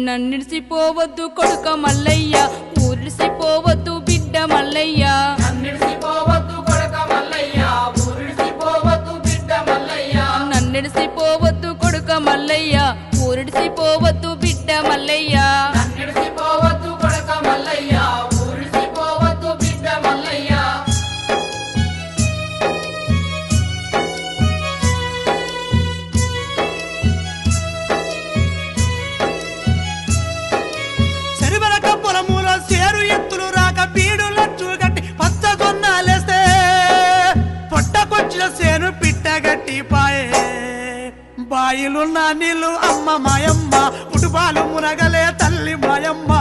నన్నిడిసిపోవద్దు కొడుక మల్లయ్య ఊరిసిపోవద్దు బిడ్డ మల్లయ్య నన్నిడిసిపోవద్దు కొడుక మల్లయ్య ఊరిడిసిపోవద్దు బిడ్డ మల్లయ్య నన్నిడిసిపోవద్దు కొడుక మల్లయ్య ఊరిడిసిపోవద్దు బిడ్డ మల్లయ్య నన్నిడిసిపోవద్దు కొడుక మల్లయ్య ఊరిడిసిపోవద్దు బిడ్డ మల్లయ్య శరివరక పొలములో సేరు ఎత్తులు రాక బీడులచ్చు గట్టి పచ్చ జొన్నాలేస్తే పొట్టకొచ్చిన సేను పిట్టగట్టి పాయే బాయిలున్న నీళ్ళు అమ్మ మాయమ్మ పుటుపాలు మునగలే తల్లి మాయమ్మ